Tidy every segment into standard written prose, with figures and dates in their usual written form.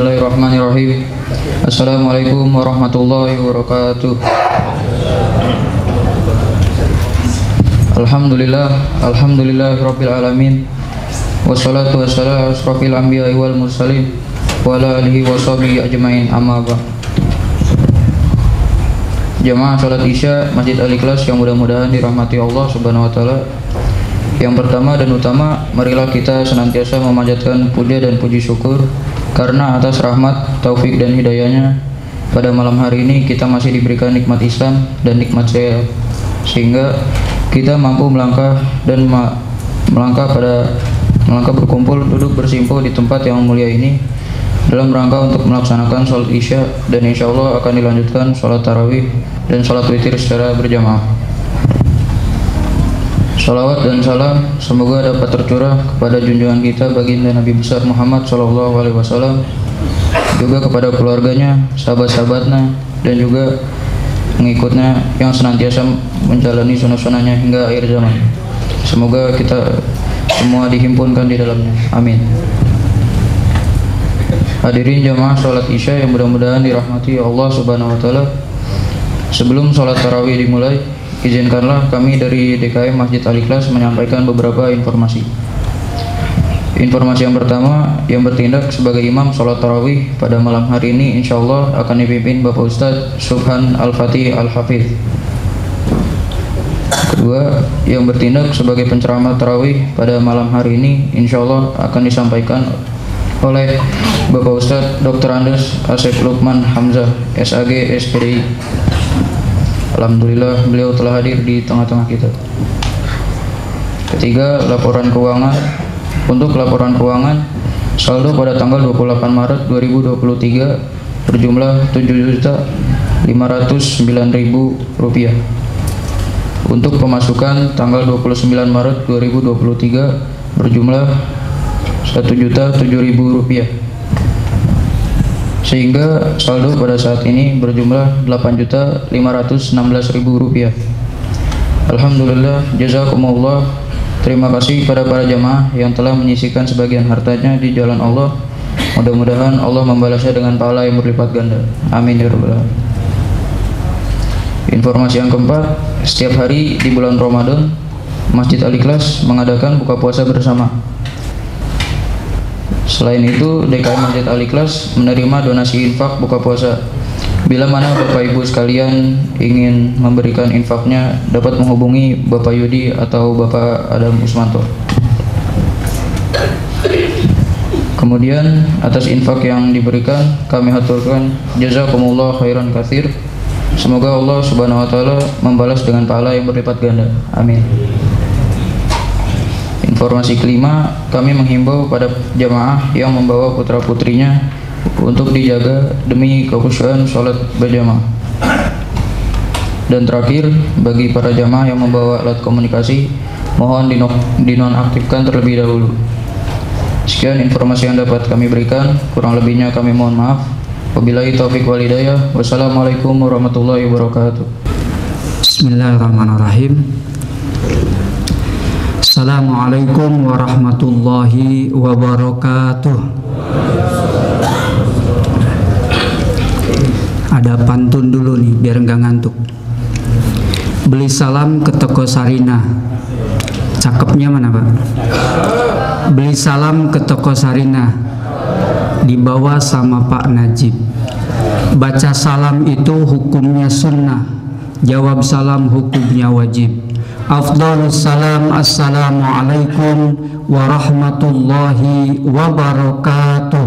Bismillahirrahmanirrahim. Assalamualaikum warahmatullahi wabarakatuh. Alhamdulillahirabbil alamin. Wassalatu wassalamu ala asrofil anbiya'i wal mursalin wa ala alihi wa sahbihi ajmain, amma ba'd. Jamaah salat Isya Masjid Al-Ikhlas yang mudah-mudahan dirahmati Allah Subhanahu wa taala. Yang pertama dan utama, marilah kita senantiasa memanjatkan puja dan puji syukur karena atas rahmat, taufik dan hidayahnya pada malam hari ini kita masih diberikan nikmat Islam dan nikmat sehat, sehingga kita mampu melangkah berkumpul, duduk bersimpuh di tempat yang mulia ini dalam rangka untuk melaksanakan sholat Isya, dan insya Allah akan dilanjutkan sholat tarawih dan sholat witir secara berjamaah. Salawat dan salam semoga dapat tercurah kepada junjungan kita baginda Nabi besar Muhammad SAW, juga kepada keluarganya, sahabat-sahabatnya, dan juga pengikutnya yang senantiasa menjalani sunnah-sunnahnya hingga akhir zaman. Semoga kita semua dihimpunkan di dalamnya. Amin. Hadirin jamaah sholat Isya yang mudah-mudahan dirahmati Allah Subhanahu wa taala. Sebelum sholat tarawih dimulai, izinkanlah kami dari DKM Masjid Al-Ikhlas menyampaikan beberapa informasi. Informasi yang pertama, yang bertindak sebagai imam sholat tarawih pada malam hari ini insya Allah akan dipimpin Bapak Ustadz Subhan Al-Fatih Al-Hafidh. Kedua, yang bertindak sebagai penceramah tarawih pada malam hari ini insya Allah akan disampaikan oleh Bapak Ustadz Dr. Andes Asep Lukman Hamzah SAG SPDI. Alhamdulillah beliau telah hadir di tengah-tengah kita. Ketiga, laporan keuangan. Untuk laporan keuangan, saldo pada tanggal 28 Maret 2023 berjumlah Rp7.509.000. Untuk pemasukan tanggal 29 Maret 2023 berjumlah Rp1.007.000. Sehingga saldo pada saat ini berjumlah Rp8.516.000. Alhamdulillah, jazakumullah. Terima kasih kepada para jamaah yang telah menyisihkan sebagian hartanya di jalan Allah. Mudah-mudahan Allah membalasnya dengan pahala yang berlipat ganda. Amin ya rabbal alamin. Informasi yang keempat, setiap hari di bulan Ramadan Masjid Al-Ikhlas mengadakan buka puasa bersama. Selain itu, DKM Masjid Al-Ikhlas menerima donasi infak buka puasa. Bila mana Bapak Ibu sekalian ingin memberikan infaknya, dapat menghubungi Bapak Yudi atau Bapak Adam Usmanto. Kemudian atas infak yang diberikan kami haturkan jazakumullah khairan katsir. Semoga Allah Subhanahu wa taala membalas dengan pahala yang berlipat ganda. Amin. Informasi kelima, kami menghimbau pada jamaah yang membawa putra-putrinya untuk dijaga demi kekhusyuan sholat berjamaah. Dan terakhir, bagi para jamaah yang membawa alat komunikasi, mohon dinonaktifkan terlebih dahulu. Sekian informasi yang dapat kami berikan, kurang lebihnya kami mohon maaf. Wabillahi taufiq wal hidayah. Wassalamualaikum warahmatullahi wabarakatuh. Bismillahirrahmanirrahim. Assalamualaikum warahmatullahi wabarakatuh. Ada pantun dulu nih biar enggak ngantuk. Beli salam ke toko Sarina. Cakepnya mana Pak? Beli salam ke toko Sarina, dibawa sama Pak Najib. Baca salam itu hukumnya sunnah, jawab salam hukumnya wajib. Afdhalus salam, assalamualaikum warahmatullahi wabarakatuh.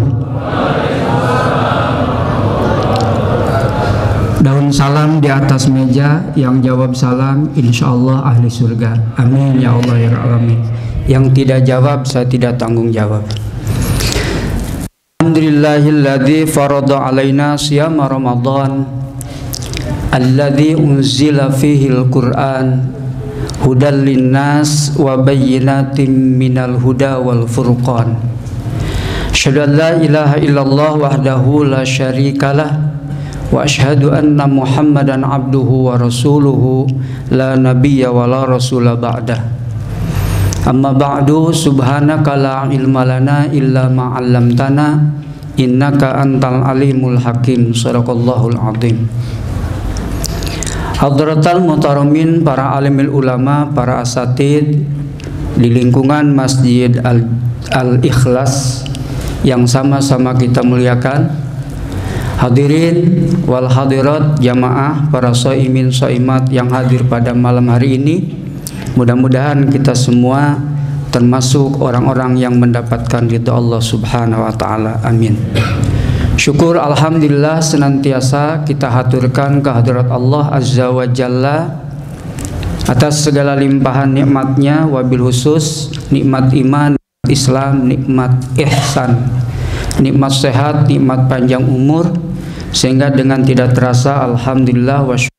Daun salam di atas meja, yang jawab salam insyaallah ahli surga. Amin ya Allah ya alamin. Yang tidak jawab saya tidak tanggung jawab. Alhamdulillahilladzi farada alaina siyama Ramadan alladzi unzila fihi al-Qur'an hudal linnas wa bayyinatin minal huda wal furqan. Asyhadu an la ilaha illallah wahdahu la syarikalah wa asyhadu anna Muhammadan abduhu wa rasuluhu la nabiyya wa la rasula ba'dah. Amma ba'du, subhanaka la ilma lana illa ma 'allamtana innaka antal alimul hakim. Shadaqallahul azim. Hadratal muhtaramin, para alimil ulama, para asatid di lingkungan Masjid Al-Ikhlas yang sama-sama kita muliakan, hadirin wal hadirat jamaah, para shaimin shaimat yang hadir pada malam hari ini, mudah-mudahan kita semua termasuk orang-orang yang mendapatkan ridha Allah Subhanahu wa taala. Amin. Syukur alhamdulillah senantiasa kita haturkan kehadirat Allah Azza wa Jalla atas segala limpahan nikmatnya, wabil khusus nikmat iman, Islam, nikmat ihsan, nikmat sehat, nikmat panjang umur, sehingga dengan tidak terasa alhamdulillah wa syukur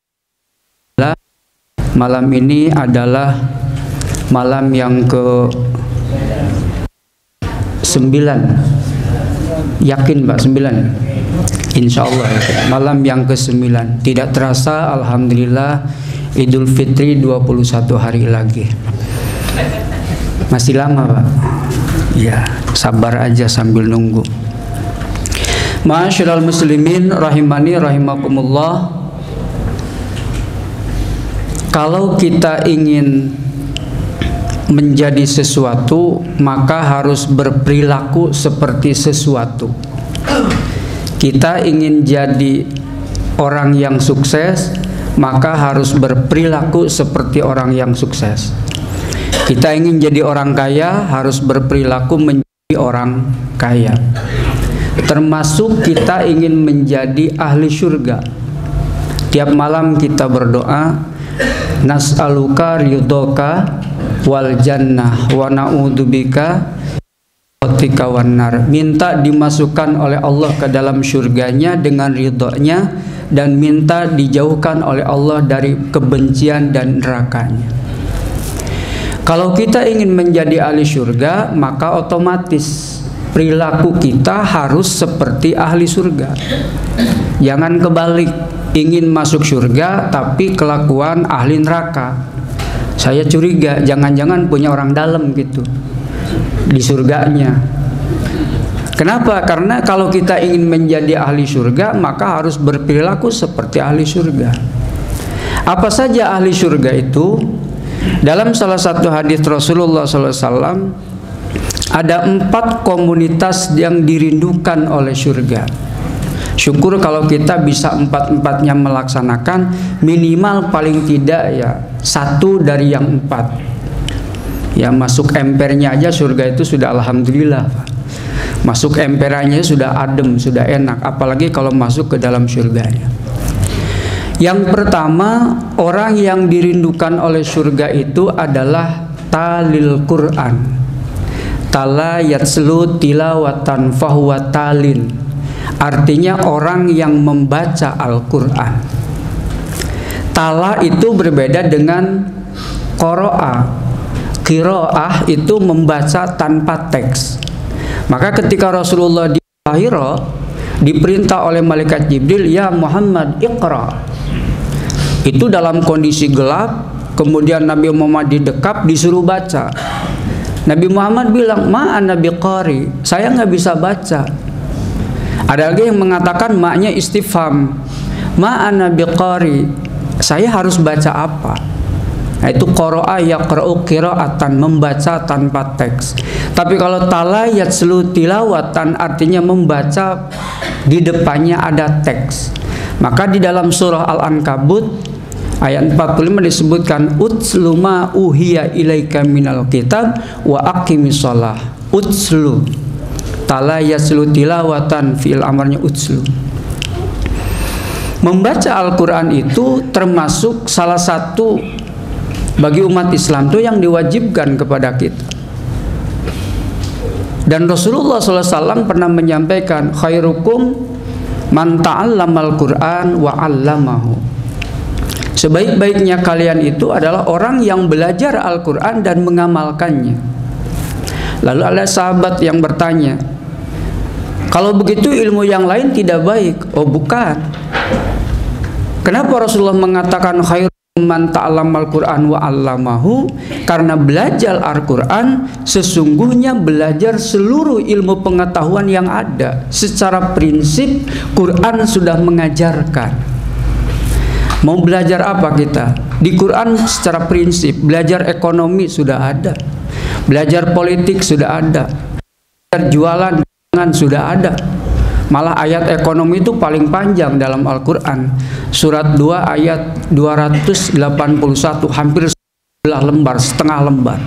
malam ini adalah malam yang ke-9. Yakin Mbak 9? Insya Allah malam yang ke-9. Tidak terasa alhamdulillah Idul Fitri 21 hari lagi. Masih lama Pak? Ya, sabar aja sambil nunggu. Ma'asyiral muslimin rahimani rahimakumullah. Kalau kita ingin menjadi sesuatu, maka harus berperilaku seperti sesuatu. Kita ingin jadi orang yang sukses, maka harus berperilaku seperti orang yang sukses. Kita ingin jadi orang kaya, harus berperilaku menjadi orang kaya. Termasuk kita ingin menjadi ahli surga. Tiap malam kita berdoa, nas'aluka ridhoka wal jannah wa na'udzubika watika wannar. Minta dimasukkan oleh Allah ke dalam surganya dengan ridhonya, dan minta dijauhkan oleh Allah dari kebencian dan nerakanya. Kalau kita ingin menjadi ahli surga, maka otomatis perilaku kita harus seperti ahli surga. Jangan kebalik, ingin masuk surga tapi kelakuan ahli neraka. Saya curiga jangan-jangan punya orang dalam gitu di surganya. Kenapa? Karena kalau kita ingin menjadi ahli surga, maka harus berperilaku seperti ahli surga. Apa saja ahli surga itu? Dalam salah satu hadis Rasulullah SAW ada 4 komunitas yang dirindukan oleh surga. Syukur kalau kita bisa 4-4-nya melaksanakan, minimal paling tidak ya 1 dari yang 4. Ya masuk empernya aja surga itu sudah alhamdulillah. Masuk emperanya sudah adem, sudah enak, apalagi kalau masuk ke dalam surganya. Yang pertama, orang yang dirindukan oleh surga itu adalah talil Quran. Tala yatslu tilawatan fahuwa talin. Artinya orang yang membaca Al-Quran. Tala itu berbeda dengan qiraah. Qiraah itu membaca tanpa teks. Maka ketika Rasulullah di Hira diperintah oleh malaikat Jibril, ya Muhammad iqra. Itu dalam kondisi gelap, kemudian Nabi Muhammad didekap disuruh baca. Nabi Muhammad bilang, ma'ana biqari, saya nggak bisa baca. Ada lagi yang mengatakan maknya istifham, ma'ana biqari, saya harus baca apa? Nah, itu qara'a yaqra'u qira'atan, membaca tanpa teks. Tapi kalau tala yatslu tilawatan, artinya membaca di depannya ada teks. Maka di dalam surah Al-Ankabut ayat 45 disebutkan utslu ma uhiya ilaika minal kitab wa aqimis shalah. Utslu, tala yatslu tilawatan, fi'il amarnya utslu. Membaca Al-Quran itu termasuk salah satu bagi umat Islam itu yang diwajibkan kepada kita. Dan Rasulullah SAW pernah menyampaikan, khairukum man ta'allamal Quran wa 'allamahu. Sebaik-baiknya kalian itu adalah orang yang belajar Al-Quran dan mengamalkannya. Lalu ada sahabat yang bertanya, kalau begitu ilmu yang lain tidak baik? Oh bukan. Kenapa Rasulullah mengatakan khairukum man ta'allamal Qur'an wa 'allamahu, karena belajar Al-Qur'an sesungguhnya belajar seluruh ilmu pengetahuan yang ada. Secara prinsip Quran sudah mengajarkan. Mau belajar apa kita? Di Quran secara prinsip belajar ekonomi sudah ada. Belajar politik sudah ada. Belajar jualan sudah ada. Malah ayat ekonomi itu paling panjang dalam Al-Quran. Surat 2 ayat 281, hampir setengah lembar.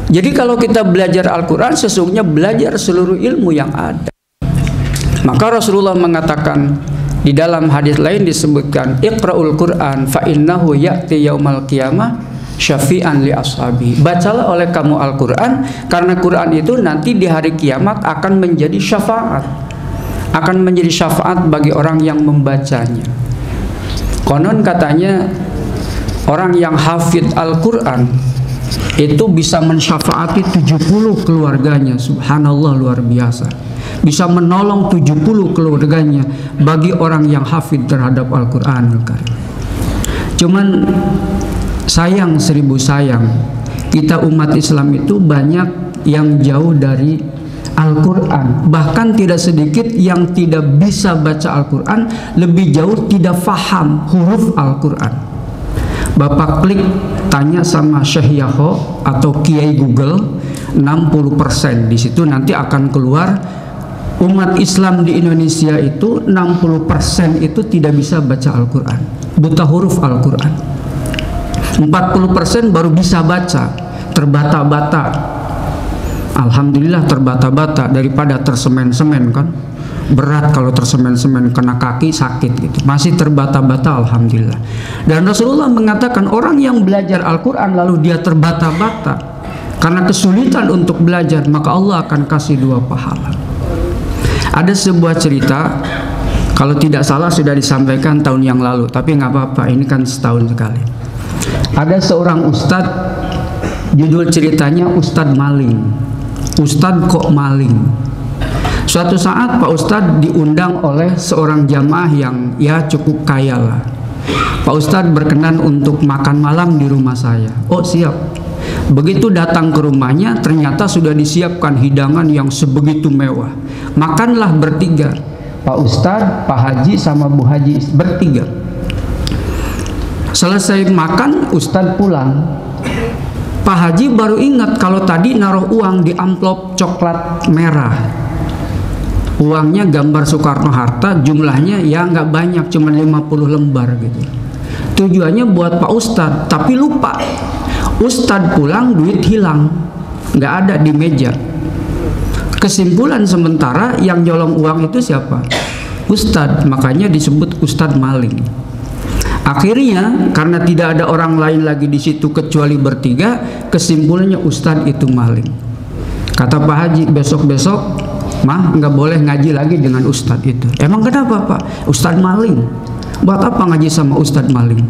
Jadi kalau kita belajar Al-Quran, sesungguhnya belajar seluruh ilmu yang ada. Maka Rasulullah mengatakan di dalam hadis lain disebutkan, Iqra'ul Quran fa innahu ya'ti yaumal qiyamah syafi'an li ashabi. Bacalah oleh kamu Al-Quran, karena Quran itu nanti di hari kiamat akan menjadi syafaat, akan menjadi syafaat bagi orang yang membacanya. Konon katanya orang yang hafid Al-Quran itu bisa mensyafaati 70 keluarganya. Subhanallah, luar biasa. Bisa menolong 70 keluarganya bagi orang yang hafid terhadap Al-Quran. Cuman sayang, seribu sayang, kita umat Islam itu banyak yang jauh dari Al-Quran. Bahkan tidak sedikit yang tidak bisa baca Al-Quran, lebih jauh tidak faham huruf Al-Quran. Bapak klik tanya sama Syekh Yahya atau Kiai Google, 60% di situ nanti akan keluar umat Islam di Indonesia itu 60% itu tidak bisa baca Al-Quran, buta huruf Al-Quran. 40% baru bisa baca, terbata-bata. Alhamdulillah terbata-bata daripada tersemen-semen kan. Berat kalau tersemen-semen, kena kaki sakit gitu. Masih terbata-bata, alhamdulillah. Dan Rasulullah mengatakan orang yang belajar Al-Quran lalu dia terbata-bata karena kesulitan untuk belajar, maka Allah akan kasih 2 pahala. Ada sebuah cerita, kalau tidak salah sudah disampaikan tahun yang lalu, tapi nggak apa-apa, ini kan setahun sekali. Ada seorang ustadz, judul ceritanya Ustadz Maling. Ustadz kok maling? Suatu saat Pak Ustadz diundang oleh seorang jamaah yang ya cukup kaya lah. Pak Ustadz berkenan untuk makan malam di rumah saya. Oh siap. Begitu datang ke rumahnya, ternyata sudah disiapkan hidangan yang sebegitu mewah. Makanlah bertiga, Pak Ustadz, Pak Haji sama Bu Haji, bertiga. Selesai makan, Ustadz pulang. Pak Haji baru ingat kalau tadi naruh uang di amplop coklat merah. Uangnya gambar Soekarno-Hatta, jumlahnya ya nggak banyak, cuma 50 lembar gitu. Tujuannya buat Pak Ustadz, tapi lupa. Ustadz pulang, duit hilang, nggak ada di meja. Kesimpulan sementara yang nyolong uang itu siapa? Ustadz, makanya disebut Ustadz maling. Akhirnya karena tidak ada orang lain lagi di situ kecuali bertiga, kesimpulannya Ustadz itu maling. Kata Pak Haji, besok-besok mah nggak boleh ngaji lagi dengan Ustadz itu. Emang kenapa Pak? Ustadz maling. Buat apa ngaji sama Ustadz maling?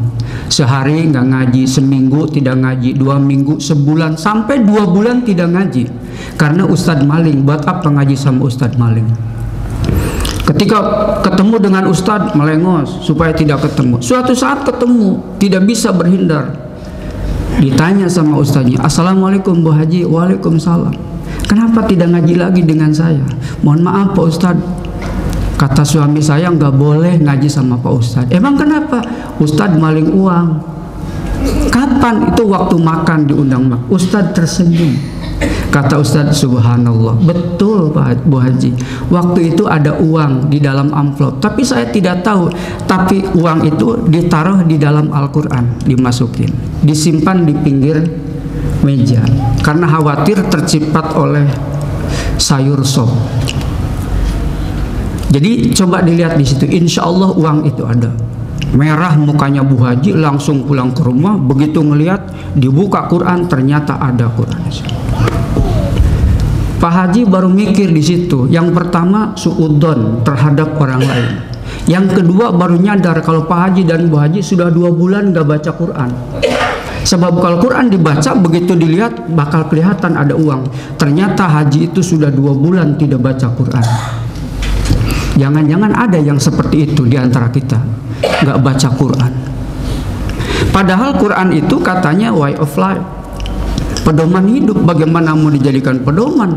Sehari nggak ngaji, seminggu tidak ngaji, 2 minggu, sebulan, sampai 2 bulan tidak ngaji karena Ustadz maling. Buat apa ngaji sama Ustadz maling? Ketika ketemu dengan Ustadz melengos supaya tidak ketemu. Suatu saat ketemu, tidak bisa berhindar. Ditanya sama Ustadznya, Assalamualaikum Bu Haji. Waalaikumsalam. Kenapa tidak ngaji lagi dengan saya? Mohon maaf Pak Ustadz, kata suami saya nggak boleh ngaji sama Pak Ustadz. Emang kenapa? Ustadz maling uang. Kapan? Itu waktu makan diundang makan. Ustadz tersenyum. Kata Ustadz, subhanallah, betul Pak Bu Haji, waktu itu ada uang di dalam amplop, tapi saya tidak tahu. Tapi uang itu ditaruh di dalam Al-Quran, dimasukin, disimpan di pinggir meja karena khawatir tercipat oleh sayur sop. Jadi coba dilihat di situ, insya Allah uang itu ada. Merah mukanya Bu Haji, langsung pulang ke rumah. Begitu ngelihat, dibuka Quran, ternyata ada Quran. Pak Haji baru mikir di situ. Yang pertama suudzon terhadap orang lain. Yang kedua baru nyadar kalau Pak Haji dan Bu Haji sudah 2 bulan gak baca Quran. Sebab kalau Quran dibaca, begitu dilihat bakal kelihatan ada uang. Ternyata Haji itu sudah 2 bulan tidak baca Quran. Jangan-jangan ada yang seperti itu di antara kita. nggak baca Quran. Padahal Quran itu katanya way of life, pedoman hidup. Bagaimana mau dijadikan pedoman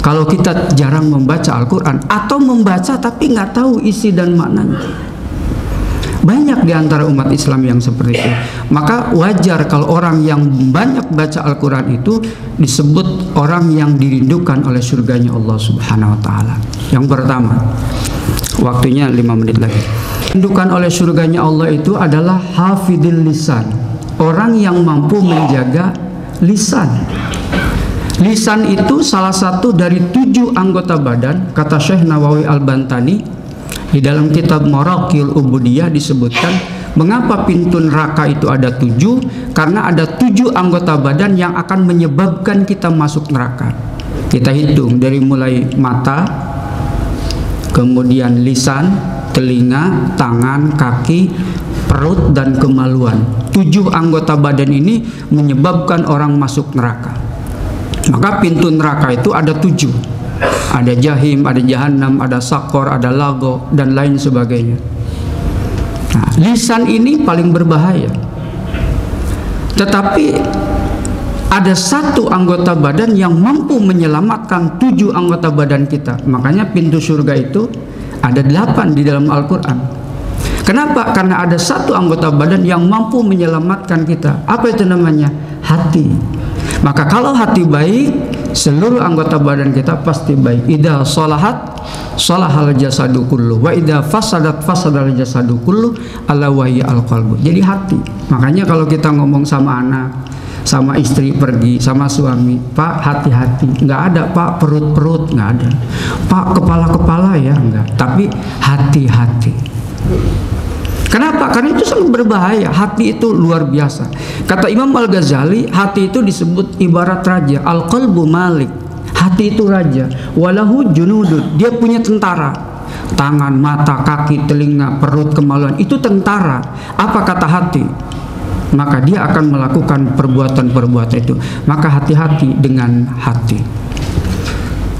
kalau kita jarang membaca Al-Quran, atau membaca tapi nggak tahu isi dan maknanya? Banyak di antara umat Islam yang seperti itu. Maka wajar kalau orang yang banyak baca Al-Quran itu disebut orang yang dirindukan oleh surganya Allah Subhanahu wa Ta'ala. Yang pertama, waktunya 5 menit lagi. Dirindukan oleh surganya Allah itu adalah hafidil lisan, orang yang mampu menjaga lisan. Lisan itu salah satu dari 7 anggota badan, kata Syekh Nawawi Al-Bantani. Di dalam kitab Maraqil Ubudiyah disebutkan mengapa pintu neraka itu ada 7, karena ada 7 anggota badan yang akan menyebabkan kita masuk neraka. Kita hitung dari mulai mata, kemudian lisan, telinga, tangan, kaki, perut, dan kemaluan. 7 anggota badan ini menyebabkan orang masuk neraka. Maka pintu neraka itu ada 7. Ada jahim, ada jahanam, ada sakor, ada lago, dan lain sebagainya. Nah, lisan ini paling berbahaya. Tetapi ada 1 anggota badan yang mampu menyelamatkan 7 anggota badan kita. Makanya pintu surga itu ada 8 di dalam Al-Quran. Kenapa? Karena ada 1 anggota badan yang mampu menyelamatkan kita. Apa itu namanya? Hati. Maka kalau hati baik, seluruh anggota badan kita pasti baik. Idza shalahat shalahal jasadu kullu wa idza fasadat fasadal jasadu kullu ala wahyi al-qalbu. Jadi hati. Makanya kalau kita ngomong sama anak, sama istri pergi, sama suami, Pak hati-hati. Nggak ada Pak perut-perut, nggak ada. Pak kepala-kepala ya, nggak. Tapi hati-hati. Kenapa? Karena itu sangat berbahaya. Hati itu luar biasa. Kata Imam Al-Ghazali, hati itu disebut ibarat raja. Al-qalbu malik. Hati itu raja. Walahu junudud. Dia punya tentara. Tangan, mata, kaki, telinga, perut, kemaluan. Itu tentara. Apa kata hati? Maka dia akan melakukan perbuatan-perbuatan itu. Maka hati-hati dengan hati.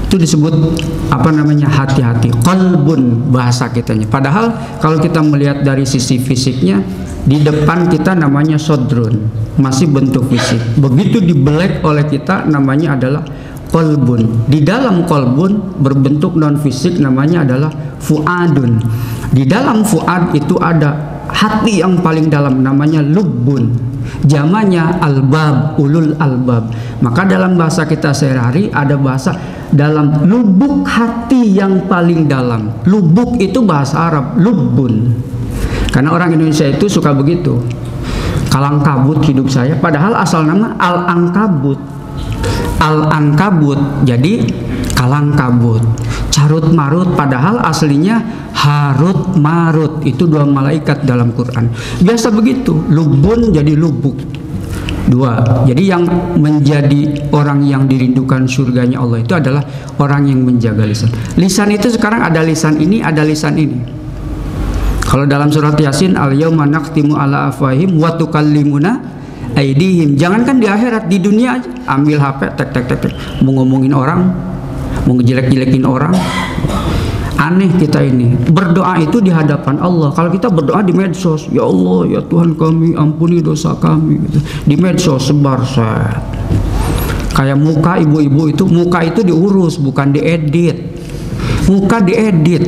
Itu disebut apa namanya? Hati-hati. Qalbun bahasa kitanya. Padahal kalau kita melihat dari sisi fisiknya, di depan kita namanya sodrun, masih bentuk fisik. Begitu dibelek oleh kita namanya adalah qalbun. Di dalam qalbun berbentuk non fisik namanya adalah fuadun. Di dalam fuad itu ada hati yang paling dalam namanya lubbun. Jamannya albab, ulul albab. Maka dalam bahasa kita sehari-hari ada bahasa dalam lubuk hati yang paling dalam. Lubuk itu bahasa Arab, lubbun. Karena orang Indonesia itu suka begitu. Kalang kabut hidup saya, padahal asal nama al-ankabut. Al-ankabut jadi kalang kabut. Carut marut padahal aslinya harut marut. Itu 2 malaikat dalam Quran. Biasa begitu, lubbun jadi lubuk. 2. Jadi yang menjadi orang yang dirindukan surganya Allah itu adalah orang yang menjaga lisan. Lisan itu sekarang ada lisan ini, ada lisan ini. Kalau dalam surat Yasin, al-yauma nakhtimu ala afwahim wa tukallimuna aydihim. Jangankan di akhirat, di dunia aja. Ambil HP, tek tek tek tek. Mau ngomongin orang, mau ngejelek-jelekin orang. Aneh kita ini. Berdoa itu di hadapan Allah. Kalau kita berdoa di medsos, ya Allah, ya Tuhan kami, ampuni dosa kami, gitu. Di medsos sebar set. Kayak muka ibu-ibu itu, muka itu diurus bukan diedit. Muka diedit.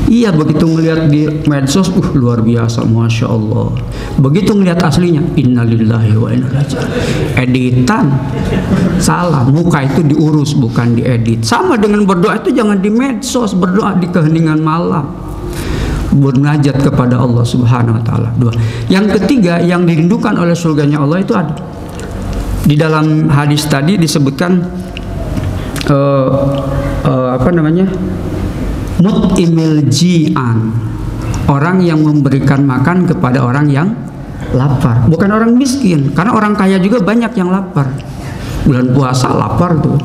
Iya, begitu ngelihat di medsos, luar biasa, masya Allah. Begitu ngelihat aslinya, innalillahi wa inna ilaihi raji'un. Editan, salah. Muka itu diurus bukan diedit. Sama dengan berdoa itu jangan di medsos, berdoa di keheningan malam, bernajat kepada Allah Subhanahu Wa Taala. 2. Yang ketiga yang dirindukan oleh surganya Allah itu ada di dalam hadis tadi disebutkan apa namanya? Mut'imil ji'an, orang yang memberikan makan kepada orang yang lapar, bukan orang miskin. Karena orang kaya juga banyak yang lapar. Bulan puasa lapar tuh.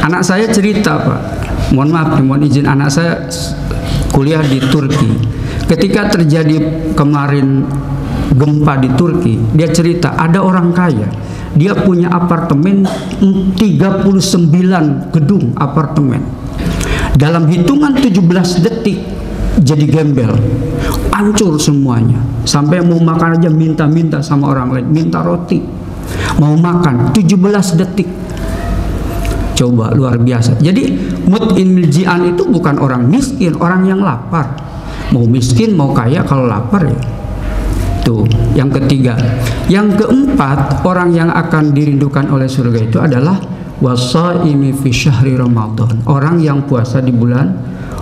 Anak saya cerita, Pak, mohon maaf, mohon izin, anak saya kuliah di Turki. Ketika terjadi kemarin gempa di Turki, dia cerita ada orang kaya, dia punya apartemen 39 gedung apartemen. Dalam hitungan 17 detik jadi gembel, hancur semuanya. Sampai mau makan aja minta-minta sama orang lain, minta roti, mau makan 17 detik. Coba, luar biasa. Jadi mut'in bil ji'an itu bukan orang miskin, orang yang lapar. Mau miskin mau kaya, kalau lapar ya. Tuh, yang ketiga. Yang keempat, orang yang akan dirindukan oleh surga itu adalah wasaimi fi syahri Ramadan, orang yang puasa di bulan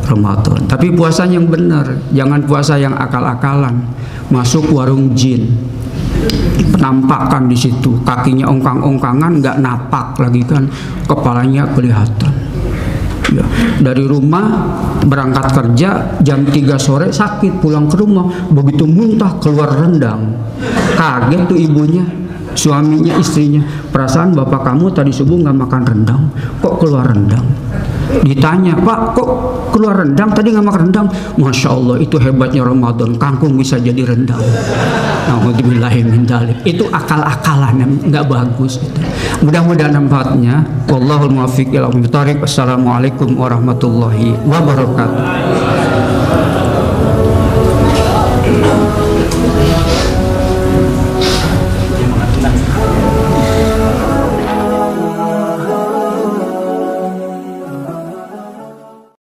Ramadan. Tapi puasa yang benar, jangan puasa yang akal-akalan. Masuk warung jin, penampakan di situ, kakinya ongkang-ongkangan, nggak napak lagi kan, kepalanya kelihatan. Ya, dari rumah berangkat kerja jam 3 sore sakit, pulang ke rumah begitu muntah keluar rendang. Kaget tuh ibunya, suaminya, istrinya, perasaan bapak kamu tadi subuh nggak makan rendang, kok keluar rendang? Ditanya, Pak, kok keluar rendang? Tadi nggak makan rendang. Masya Allah, itu hebatnya Ramadan, kangkung bisa jadi rendang. Alhamdulillah min dzalik. Itu akal-akalan yang nggak bagus itu. Mudah-mudahan manfaatnya. Wallahul muwaffiq ila aqwamit thoriq. Wassalamualaikum warahmatullahi wabarakatuh.